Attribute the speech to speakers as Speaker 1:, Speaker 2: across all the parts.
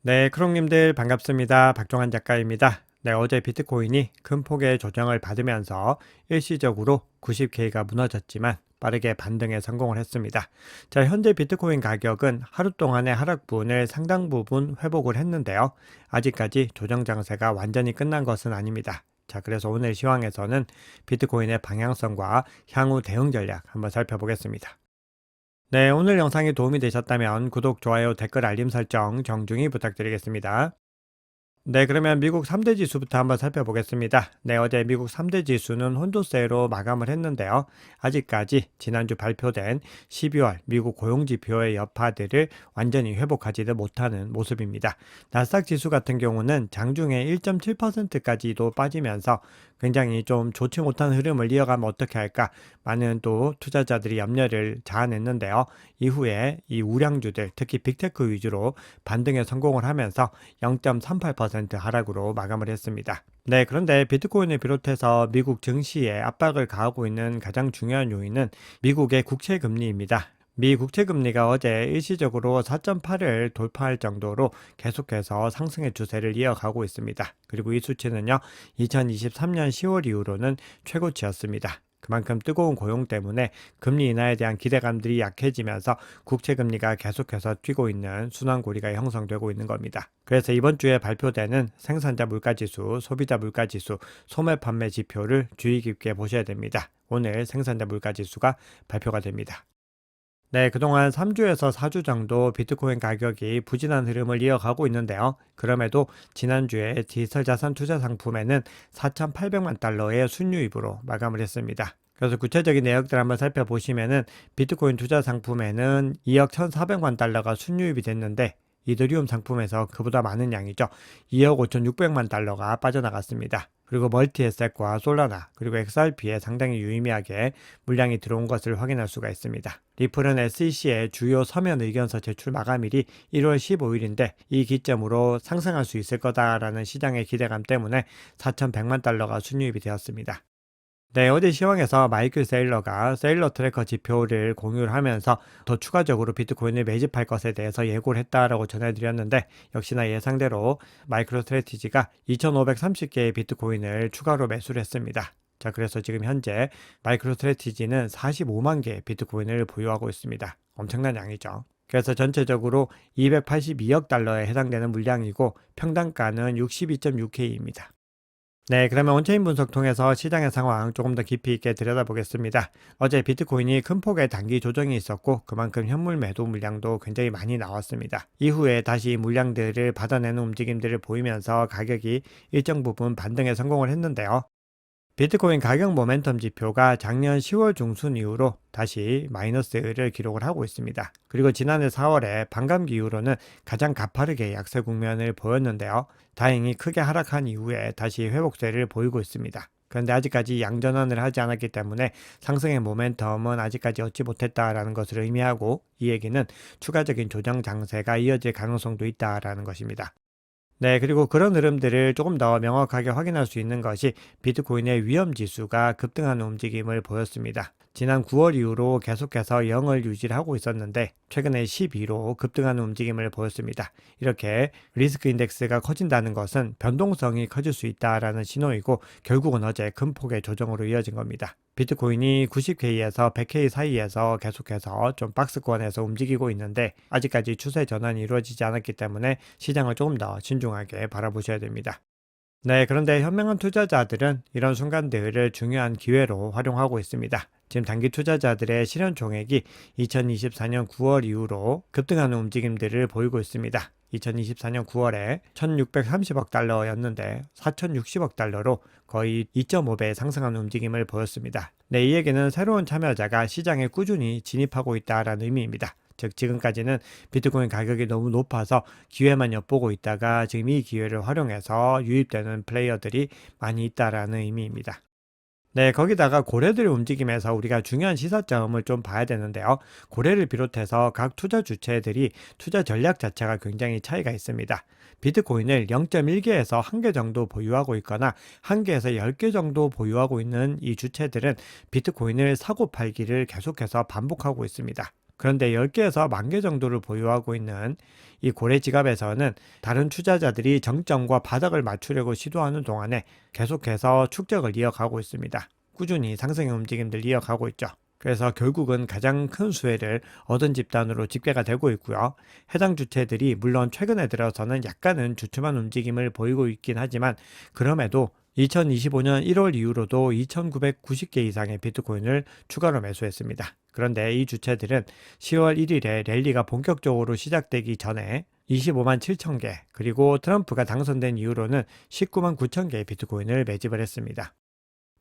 Speaker 1: 네, 크롱님들 반갑습니다. 박종환 작가입니다. 네, 어제 비트코인이 큰 폭의 조정을 받으면서 일시적으로 90K가 무너졌지만 빠르게 반등에 성공을 했습니다. 자, 현재 비트코인 가격은 하루 동안의 하락분을 상당 부분 회복을 했는데요. 아직까지 조정 장세가 완전히 끝난 것은 아닙니다. 자, 그래서 오늘 시황에서는 비트코인의 방향성과 향후 대응 전략 한번 살펴보겠습니다. 네, 오늘 영상이 도움이 되셨다면 구독, 좋아요, 댓글, 알림 설정 정중히 부탁드리겠습니다. 네, 그러면 미국 3대 지수부터 한번 살펴보겠습니다. 네, 어제 미국 3대 지수는 혼조세로 마감을 했는데요. 아직까지 지난주 발표된 12월 미국 고용지표의 여파들을 완전히 회복하지도 못하는 모습입니다. 나스닥 지수 같은 경우는 장중에 1.7%까지도 빠지면서 굉장히 좀 좋지 못한 흐름을 이어가면 어떻게 할까? 많은 또 투자자들이 염려를 자아냈는데요. 이후에 이 우량주들, 특히 빅테크 위주로 반등에 성공을 하면서 0.38% 하락으로 마감을 했습니다. 네, 그런데 비트코인을 비롯해서 미국 증시에 압박을 가하고 있는 가장 중요한 요인은 미국의 국채 금리입니다. 미 국채 금리가 어제 일시적으로 4.8을 돌파할 정도로 계속해서 상승의 추세를 이어가고 있습니다. 그리고 이 수치는요, 2023년 10월 이후로는 최고치였습니다. 그만큼 뜨거운 고용 때문에 금리 인하에 대한 기대감들이 약해지면서 국채 금리가 계속해서 뛰고 있는 순환고리가 형성되고 있는 겁니다. 그래서 이번 주에 발표되는 생산자 물가지수, 소비자 물가지수, 소매 판매 지표를 주의 깊게 보셔야 됩니다. 오늘 생산자 물가지수가 발표가 됩니다. 네, 그동안 3주에서 4주 정도 비트코인 가격이 부진한 흐름을 이어가고 있는데요. 그럼에도 지난주에 디지털 자산 투자 상품에는 4,800만 달러의 순유입으로 마감을 했습니다. 그래서 구체적인 내역들 한번 살펴보시면은 비트코인 투자 상품에는 2억 1,400만 달러가 순유입이 됐는데 이더리움 상품에서 그보다 많은 양이죠. 2억 5,600만 달러가 빠져나갔습니다. 그리고 멀티에셋과 솔라나 그리고 XRP에 상당히 유의미하게 물량이 들어온 것을 확인할 수가 있습니다. 리플은 SEC의 주요 서면 의견서 제출 마감일이 1월 15일인데 이 기점으로 상승할 수 있을 거다라는 시장의 기대감 때문에 4,100만 달러가 순유입이 되었습니다. 네, 어제 시황에서 마이클 세일러가 세일러 트래커 지표를 공유를 하면서 더 추가적으로 비트코인을 매집할 것에 대해서 예고를 했다라고 전해드렸는데 역시나 예상대로 마이크로 스트래티지가 2,530개의 비트코인을 추가로 매수를 했습니다. 자, 그래서 지금 현재 마이크로 스트래티지는 45만 개의 비트코인을 보유하고 있습니다. 엄청난 양이죠. 그래서 전체적으로 282억 달러에 해당되는 물량이고 평단가는 62.6K입니다. 네, 그러면 온체인 분석 통해서 시장의 상황 조금 더 깊이 있게 들여다보겠습니다. 어제 비트코인이 큰 폭의 단기 조정이 있었고 그만큼 현물 매도 물량도 굉장히 많이 나왔습니다. 이후에 다시 물량들을 받아내는 움직임들을 보이면서 가격이 일정 부분 반등에 성공을 했는데요. 비트코인 가격 모멘텀 지표가 작년 10월 중순 이후로 다시 마이너스를 기록을 하고 있습니다. 그리고 지난해 4월에 반감기 이후로는 가장 가파르게 약세 국면을 보였는데요. 다행히 크게 하락한 이후에 다시 회복세를 보이고 있습니다. 그런데 아직까지 양전환을 하지 않았기 때문에 상승의 모멘텀은 아직까지 얻지 못했다라는 것을 의미하고 이 얘기는 추가적인 조정 장세가 이어질 가능성도 있다라는 것입니다. 네, 그리고 그런 흐름들을 조금 더 명확하게 확인할 수 있는 것이 비트코인의 위험 지수가 급등하는 움직임을 보였습니다. 지난 9월 이후로 계속해서 0을 유지하고 있었는데 최근에 12로 급등하는 움직임을 보였습니다. 이렇게 리스크 인덱스가 커진다는 것은 변동성이 커질 수 있다라는 신호이고 결국은 어제 큰 폭의 조정으로 이어진 겁니다. 비트코인이 90K에서 100K 사이에서 계속해서 좀 박스권에서 움직이고 있는데 아직까지 추세 전환이 이루어지지 않았기 때문에 시장을 조금 더 신중하게 바라보셔야 됩니다. 네, 그런데 현명한 투자자들은 이런 순간들을 중요한 기회로 활용하고 있습니다. 지금 단기 투자자들의 실현 총액이 2024년 9월 이후로 급등하는 움직임들을 보이고 있습니다. 2024년 9월에 1,630억 달러였는데 4,060억 달러로 거의 2.5배 상승하는 움직임을 보였습니다. 네, 이 얘기는 새로운 참여자가 시장에 꾸준히 진입하고 있다는 의미입니다. 즉 지금까지는 비트코인 가격이 너무 높아서 기회만 엿보고 있다가 지금 이 기회를 활용해서 유입되는 플레이어들이 많이 있다라는 의미입니다. 네, 거기다가 고래들의 움직임에서 우리가 중요한 시사점을 좀 봐야 되는데요. 고래를 비롯해서 각 투자 주체들이 투자 전략 자체가 굉장히 차이가 있습니다. 비트코인을 0.1개에서 1개 정도 보유하고 있거나 1개에서 10개 정도 보유하고 있는 이 주체들은 비트코인을 사고 팔기를 계속해서 반복하고 있습니다. 그런데 10개에서 10,000개 정도를 보유하고 있는 이 고래 지갑에서는 다른 투자자들이 정점과 바닥을 맞추려고 시도하는 동안에 계속해서 축적을 이어가고 있습니다. 꾸준히 상승의 움직임들 이어가고 있죠. 그래서 결국은 가장 큰 수혜를 얻은 집단으로 집계가 되고 있고요. 해당 주체들이 물론 최근에 들어서는 약간은 주춤한 움직임을 보이고 있긴 하지만 그럼에도 2025년 1월 이후로도 2,990개 이상의 비트코인을 추가로 매수했습니다. 그런데 이 주체들은 10월 1일에 랠리가 본격적으로 시작되기 전에 25만 7천 개, 그리고 트럼프가 당선된 이후로는 19만 9천 개의 비트코인을 매집을 했습니다.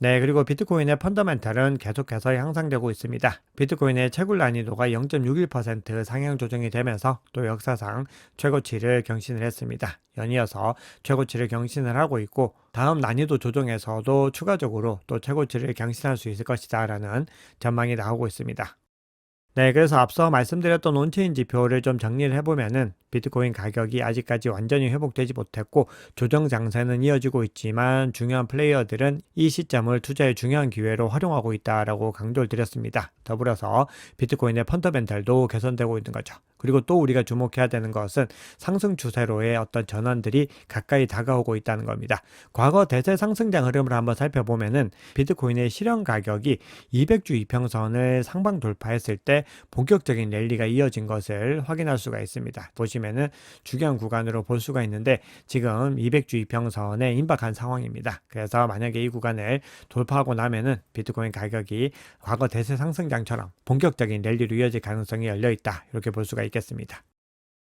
Speaker 1: 네, 그리고 비트코인의 펀더멘탈은 계속해서 향상되고 있습니다. 비트코인의 채굴 난이도가 0.61% 상향 조정이 되면서 또 역사상 최고치를 경신을 했습니다. 연이어서 최고치를 경신을 하고 있고 다음 난이도 조정에서도 추가적으로 또 최고치를 경신할 수 있을 것이다 라는 전망이 나오고 있습니다. 네, 그래서 앞서 말씀드렸던 온체인 지표를 좀 정리를 해보면은 비트코인 가격이 아직까지 완전히 회복되지 못했고 조정 장세는 이어지고 있지만 중요한 플레이어들은 이 시점을 투자의 중요한 기회로 활용하고 있다라고 강조를 드렸습니다. 더불어서 비트코인의 펀더멘탈도 개선되고 있는 거죠. 그리고 또 우리가 주목해야 되는 것은 상승 추세로의 어떤 전환들이 가까이 다가오고 있다는 겁니다. 과거 대세 상승장 흐름을 한번 살펴보면은 비트코인의 실현 가격이 200주 이평선을 상방 돌파했을 때 본격적인 랠리가 이어진 것을 확인할 수가 있습니다. 보시면은 중요한 구간으로 볼 수가 있는데 지금 200주 이평선에 임박한 상황입니다. 그래서 만약에 이 구간을 돌파하고 나면은 비트코인 가격이 과거 대세 상승장처럼 본격적인 랠리로 이어질 가능성이 열려 있다. 이렇게 볼 수가 있겠습니다.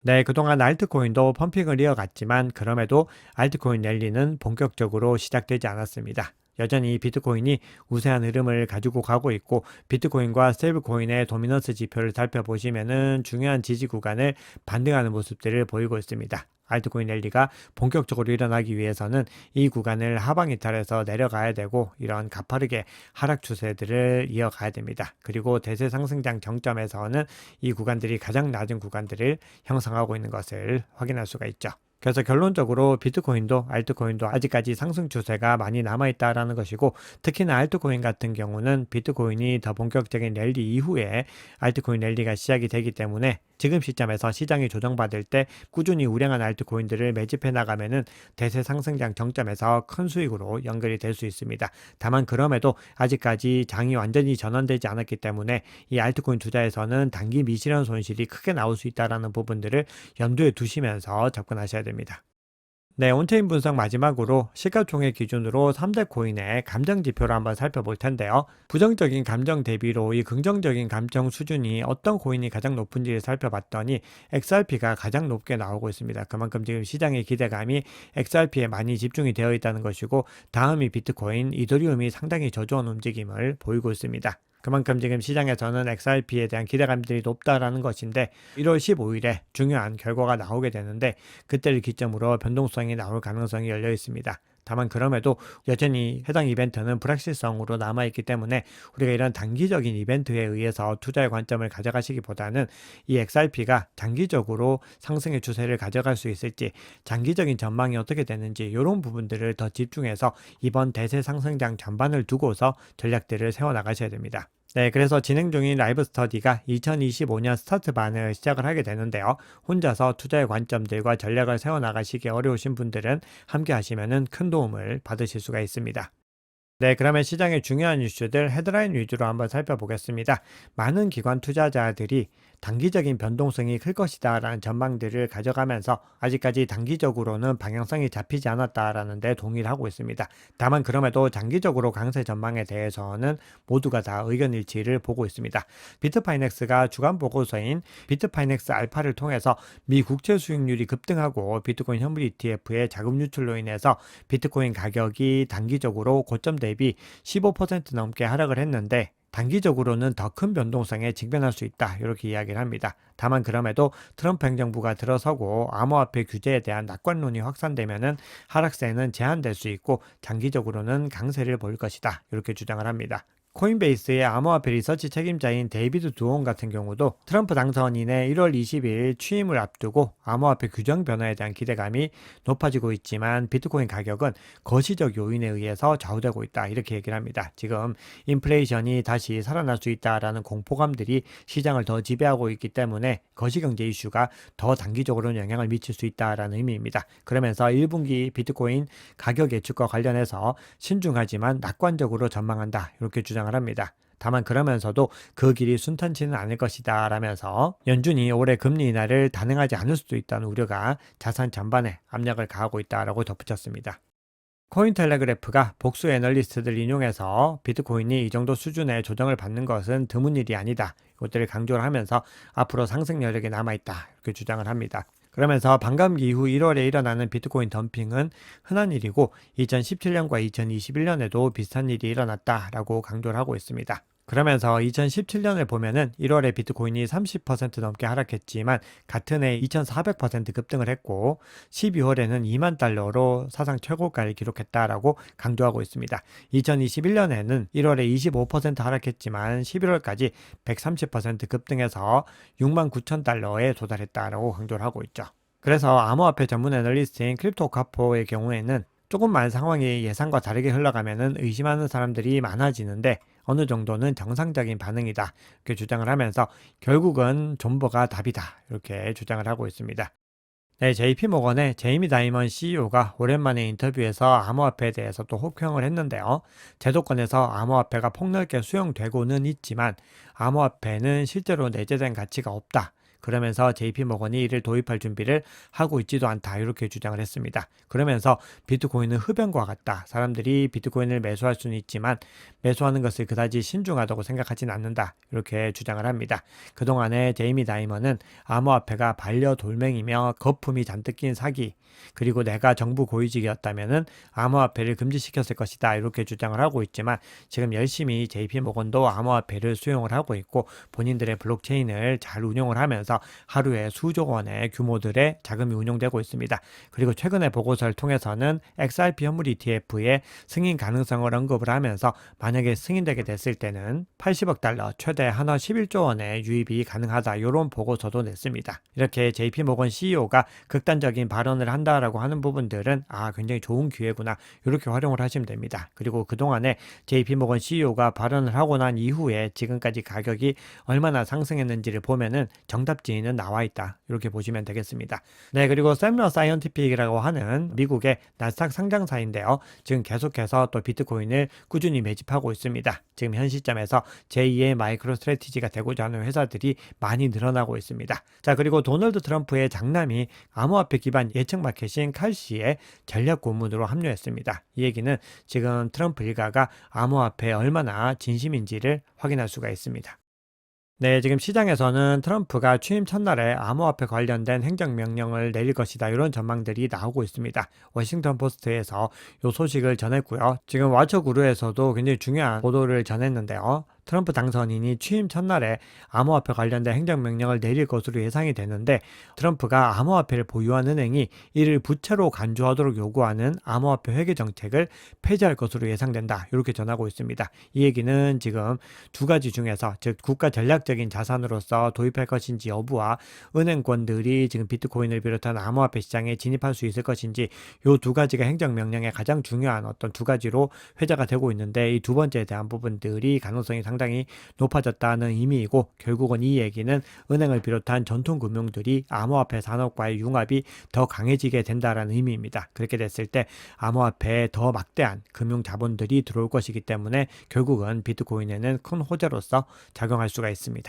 Speaker 1: 네, 그동안 알트코인도 펌핑을 이어갔지만 그럼에도 알트코인 랠리는 본격적으로 시작되지 않았습니다. 여전히 비트코인이 우세한 흐름을 가지고 가고 있고 비트코인과 스테이블코인의 도미넌스 지표를 살펴보시면은 중요한 지지 구간을 반등하는 모습들을 보이고 있습니다. 알트코인 랠리가 본격적으로 일어나기 위해서는 이 구간을 하방 이탈해서 내려가야 되고 이런 가파르게 하락 추세들을 이어가야 됩니다. 그리고 대세 상승장 정점에서는 이 구간들이 가장 낮은 구간들을 형성하고 있는 것을 확인할 수가 있죠. 그래서 결론적으로 비트코인도 알트코인도 아직까지 상승 추세가 많이 남아있다라는 것이고 특히나 알트코인 같은 경우는 비트코인이 더 본격적인 랠리 이후에 알트코인 랠리가 시작이 되기 때문에 지금 시점에서 시장이 조정받을 때 꾸준히 우량한 알트코인들을 매집해 나가면은 대세 상승장 정점에서 큰 수익으로 연결이 될 수 있습니다. 다만 그럼에도 아직까지 장이 완전히 전환되지 않았기 때문에 이 알트코인 투자에서는 단기 미실현 손실이 크게 나올 수 있다는 부분들을 염두에 두시면서 접근하셔야 됩니다. 네, 온체인 분석 마지막으로 시가총액 기준으로 3대 코인의 감정 지표를 한번 살펴볼 텐데요. 부정적인 감정 대비로 이 긍정적인 감정 수준이 어떤 코인이 가장 높은지를 살펴봤더니 XRP가 가장 높게 나오고 있습니다. 그만큼 지금 시장의 기대감이 XRP에 많이 집중이 되어 있다는 것이고 다음이 비트코인, 이더리움이 상당히 저조한 움직임을 보이고 있습니다. 그만큼 지금 시장에서는 XRP에 대한 기대감들이 높다라는 것인데 1월 15일에 중요한 결과가 나오게 되는데 그때를 기점으로 변동성이 나올 가능성이 열려 있습니다. 다만 그럼에도 여전히 해당 이벤트는 불확실성으로 남아있기 때문에 우리가 이런 단기적인 이벤트에 의해서 투자의 관점을 가져가시기보다는 이 XRP가 장기적으로 상승의 추세를 가져갈 수 있을지 장기적인 전망이 어떻게 되는지 이런 부분들을 더 집중해서 이번 대세 상승장 전반을 두고서 전략들을 세워나가셔야 됩니다. 네, 그래서 진행 중인 라이브 스터디가 2025년 스타트반을 시작을 하게 되는데요. 혼자서 투자의 관점들과 전략을 세워나가시기 어려우신 분들은 함께 하시면 큰 도움을 받으실 수가 있습니다. 네, 그러면 시장의 중요한 이슈들 헤드라인 위주로 한번 살펴보겠습니다. 많은 기관 투자자들이 단기적인 변동성이 클 것이다 라는 전망들을 가져가면서 아직까지 단기적으로는 방향성이 잡히지 않았다라는 데 동의를 하고 있습니다. 다만 그럼에도 장기적으로 강세 전망에 대해서는 모두가 다 의견 일치를 보고 있습니다. 비트파이넥스가 주간 보고서인 비트파이넥스 알파를 통해서 미 국채 수익률이 급등하고 비트코인 현물 ETF의 자금 유출로 인해서 비트코인 가격이 단기적으로 고점 대비 15% 넘게 하락을 했는데 단기적으로는 더 큰 변동성에 직면할 수 있다 이렇게 이야기를 합니다. 다만 그럼에도 트럼프 행정부가 들어서고 암호화폐 규제에 대한 낙관론이 확산되면은 하락세는 제한될 수 있고 장기적으로는 강세를 보일 것이다 이렇게 주장을 합니다. 코인베이스의 암호화폐 리서치 책임자인 데이비드 두온 같은 경우도 트럼프 당선인의 1월 20일 취임을 앞두고 암호화폐 규정 변화에 대한 기대감이 높아지고 있지만 비트코인 가격은 거시적 요인에 의해서 좌우되고 있다, 이렇게 얘기를 합니다. 지금 인플레이션이 다시 살아날 수 있다라는 공포감들이 시장을 더 지배하고 있기 때문에 거시경제 이슈가 더 단기적으로는 영향을 미칠 수 있다라는 의미입니다. 그러면서 1분기 비트코인 가격 예측과 관련해서 신중하지만 낙관적으로 전망한다, 이렇게 주장을 합니다. 다만 그러면서도 그 길이 순탄치는 않을 것이다 라면서 연준이 올해 금리 인하를 단행하지 않을 수도 있다는 우려가 자산 전반에 압력을 가하고 있다라고 덧붙였습니다. 코인텔레그래프가 복수 애널리스트들 인용해서 비트코인이 이 정도 수준의 조정을 받는 것은 드문 일이 아니다, 이것들을 강조를 하면서 앞으로 상승 여력이 남아있다, 이렇게 주장을 합니다. 그러면서 반감기 이후 1월에 일어나는 비트코인 덤핑은 흔한 일이고 2017년과 2021년에도 비슷한 일이 일어났다라고 강조를 하고 있습니다. 그러면서 2017년을 보면은 1월에 비트코인이 30% 넘게 하락했지만 같은 해 2400% 급등을 했고 12월에는 2만 달러로 사상 최고가를 기록했다라고 강조하고 있습니다. 2021년에는 1월에 25% 하락했지만 11월까지 130% 급등해서 6만 9천 달러에 도달했다라고 강조를 하고 있죠. 그래서 암호화폐 전문 애널리스트인 크립토카포의 경우에는 조금만 상황이 예상과 다르게 흘러가면은 의심하는 사람들이 많아지는데 어느 정도는 정상적인 반응이다, 이렇게 주장을 하면서 결국은 존버가 답이다, 이렇게 주장을 하고 있습니다. 네, JP모건의 제이미 다이먼 CEO가 오랜만에 인터뷰에서 암호화폐에 대해서 또 혹평을 했는데요. 제도권에서 암호화폐가 폭넓게 수용되고는 있지만 암호화폐는 실제로 내재된 가치가 없다, 그러면서 JP모건이 이를 도입할 준비를 하고 있지도 않다, 이렇게 주장을 했습니다. 그러면서 비트코인은 흡연과 같다, 사람들이 비트코인을 매수할 수는 있지만 매수하는 것을 그다지 신중하다고 생각하진 않는다, 이렇게 주장을 합니다. 그동안에 제이미 다이먼은 암호화폐가 반려돌멩이며 거품이 잔뜩 낀 사기, 그리고 내가 정부 고위직이었다면은 암호화폐를 금지시켰을 것이다, 이렇게 주장을 하고 있지만 지금 열심히 JP모건도 암호화폐를 수용을 하고 있고 본인들의 블록체인을 잘 운용을 하면서 하루에 수조 원의 규모들의 자금이 운용되고 있습니다. 그리고 최근의 보고서를 통해서는 XRP 현물 ETF의 승인 가능성을 언급을 하면서 만약에 승인되게 됐을 때는 80억 달러, 최대 한화 11조 원의 유입이 가능하다, 이런 보고서도 냈습니다. 이렇게 JP모건 CEO가 극단적인 발언을 한다라고 하는 부분들은 굉장히 좋은 기회구나, 이렇게 활용을 하시면 됩니다. 그리고 그동안에 JP모건 CEO가 발언을 하고 난 이후에 지금까지 가격이 얼마나 상승했는지를 보면은 정답지는 나와 있다, 이렇게 보시면 되겠습니다. 네, 그리고 샘러 사이언티픽이라고 하는 미국의 나스닥 상장사인데요. 지금 계속해서 또 비트코인을 꾸준히 매집하고 있습니다. 지금 현 시점에서 제2의 마이크로 스트래티지가 되고자 하는 회사들이 많이 늘어나고 있습니다. 자, 그리고 도널드 트럼프의 장남이 암호화폐 기반 예측 마켓인 칼시의 전략 고문으로 합류했습니다. 이 얘기는 지금 트럼프 일가가 암호화폐에 얼마나 진심인지를 확인할 수가 있습니다. 네, 지금 시장에서는 트럼프가 취임 첫날에 암호화폐 관련된 행정명령을 내릴 것이다, 이런 전망들이 나오고 있습니다. 워싱턴 포스트에서 이 소식을 전했고요. 지금 와처구루에서도 굉장히 중요한 보도를 전했는데요. 트럼프 당선인이 취임 첫날에 암호화폐 관련된 행정명령을 내릴 것으로 예상이 되는데 트럼프가 암호화폐를 보유한 은행이 이를 부채로 간주하도록 요구하는 암호화폐 회계 정책을 폐지할 것으로 예상된다, 이렇게 전하고 있습니다. 이 얘기는 지금 두 가지 중에서, 즉 국가 전략적인 자산으로서 도입할 것인지 여부와 은행권들이 지금 비트코인을 비롯한 암호화폐 시장에 진입할 수 있을 것인지, 이 두 가지가 행정명령의 가장 중요한 어떤 두 가지로 회자가 되고 있는데 이 두 번째에 대한 부분들이 가능성이 상당히 높아졌다는 의미이고, 결국은 이 얘기는 은행을 비롯한 전통금융들이 암호화폐 산업과의 융합이 더 강해지게 된다는 의미입니다. 그렇게 됐을 때 암호화폐에 더 막대한 금융 자본들이 들어올 것이기 때문에 결국은 비트코인에는 큰 호재로서 작용할 수가 있습니다.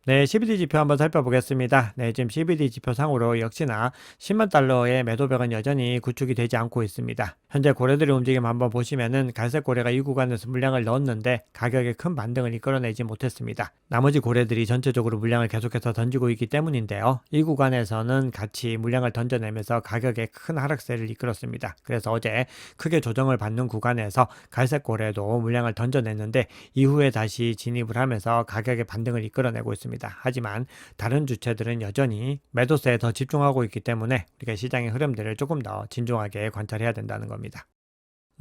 Speaker 1: 네, CBD 지표 한번 살펴보겠습니다. 네, 지금 CBD 지표 상으로 역시나 10만 달러의 매도벽은 여전히 구축이 되지 않고 있습니다. 현재 고래들의 움직임 한번 보시면은 갈색 고래가 이 구간에서 물량을 넣었는데 가격에 큰 반등을 이끌어내지 못했습니다. 나머지 고래들이 전체적으로 물량을 계속해서 던지고 있기 때문인데요. 이 구간에서는 같이 물량을 던져내면서 가격에 큰 하락세를 이끌었습니다. 그래서 어제 크게 조정을 받는 구간에서 갈색 고래도 물량을 던져냈는데 이후에 다시 진입을 하면서 가격의 반등을 이끌어내고 있습니다. 하지만 다른 주체들은 여전히 매도세에 더 집중하고 있기 때문에 우리가 시장의 흐름들을 조금 더 진중하게 관찰해야 된다는 겁니다.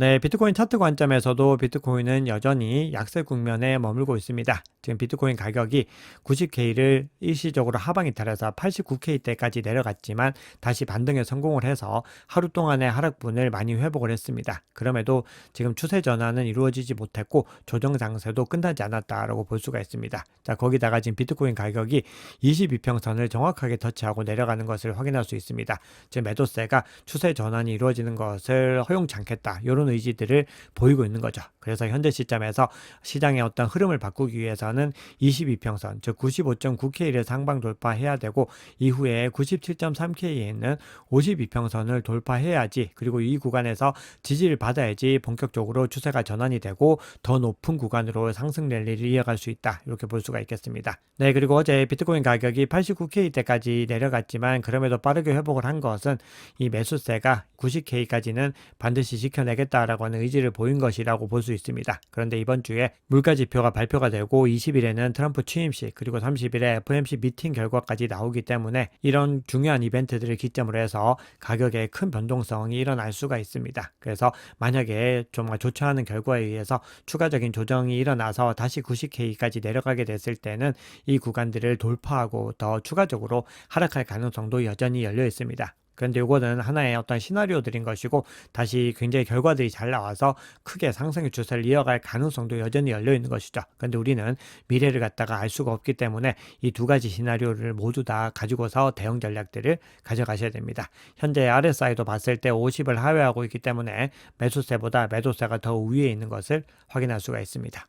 Speaker 1: 네, 비트코인 차트 관점에서도 비트코인은 여전히 약세 국면에 머물고 있습니다. 지금 비트코인 가격이 90K를 일시적으로 하방 이탈해서 89K대까지 내려갔지만 다시 반등에 성공을 해서 하루 동안의 하락분을 많이 회복을 했습니다. 그럼에도 지금 추세 전환은 이루어지지 못했고 조정 장세도 끝나지 않았다라고 볼 수가 있습니다. 자, 거기다가 지금 비트코인 가격이 22평선을 정확하게 터치하고 내려가는 것을 확인할 수 있습니다. 지금 매도세가 추세 전환이 이루어지는 것을 허용치 않겠다. 이런 의지들을 보이고 있는 거죠. 그래서 현재 시점에서 시장의 어떤 흐름을 바꾸기 위해서는 22평선, 즉 95.9K를 상방 돌파해야 되고 이후에 97.3K에 있는 52평선을 돌파해야지, 그리고 이 구간에서 지지를 받아야지 본격적으로 추세가 전환이 되고 더 높은 구간으로 상승 랠리를 이어갈 수 있다. 이렇게 볼 수가 있겠습니다. 네, 그리고 어제 비트코인 가격이 89K대까지 내려갔지만 그럼에도 빠르게 회복을 한 것은 이 매수세가 90K까지는 반드시 지켜내겠다라고 하는 의지를 보인 것이라고 볼 수 있습니다. 그런데 이번 주에 물가 지표가 발표가 되고 20일에는 트럼프 취임식, 그리고 30일에 FOMC 미팅 결과까지 나오기 때문에 이런 중요한 이벤트들을 기점으로 해서 가격에 큰 변동성이 일어날 수가 있습니다. 그래서 만약에 정말 좋지 않은 결과에 의해서 추가적인 조정이 일어나서 다시 90K까지 내려가게 됐을 때는 이 구간들을 돌파하고 더 추가적으로 하락할 가능성도 여전히 열려 있습니다. 그런데 이거는 하나의 어떤 시나리오들인 것이고 다시 굉장히 결과들이 잘 나와서 크게 상승의 추세를 이어갈 가능성도 여전히 열려 있는 것이죠. 그런데 우리는 미래를 갖다가 알 수가 없기 때문에 이 두 가지 시나리오를 모두 다 가지고서 대응 전략들을 가져가셔야 됩니다. 현재 RSI도 봤을 때 50을 하회하고 있기 때문에 매수세보다 매도세가 더 위에 있는 것을 확인할 수가 있습니다.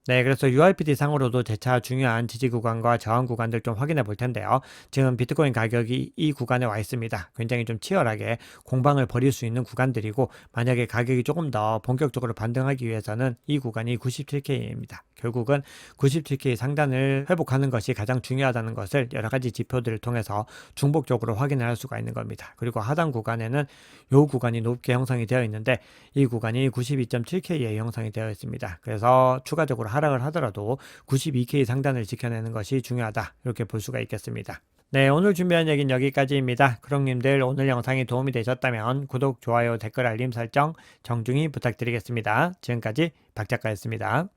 Speaker 1: 네, 그래서 URPD 상으로도 재차 중요한 지지 구간과 저항 구간들 좀 확인해 볼 텐데요. 지금 비트코인 가격이 이 구간에 와 있습니다. 굉장히 좀 치열하게 공방을 벌일 수 있는 구간들이고, 만약에 가격이 조금 더 본격적으로 반등하기 위해서는 이 구간이 97K입니다. 결국은 97K 상단을 회복하는 것이 가장 중요하다는 것을 여러 가지 지표들을 통해서 중복적으로 확인을 할 수가 있는 겁니다. 그리고 하단 구간에는 이 구간이 높게 형성이 되어 있는데 이 구간이 92.7K에 형성이 되어 있습니다. 그래서 추가적으로 하락을 하더라도 92K 상단을 지켜내는 것이 중요하다. 이렇게 볼 수가 있겠습니다. 네, 오늘 준비한 얘기는 여기까지입니다. 크롱님들 오늘 영상이 도움이 되셨다면 구독, 좋아요, 댓글, 알림 설정 정중히 부탁드리겠습니다. 지금까지 박 작가였습니다.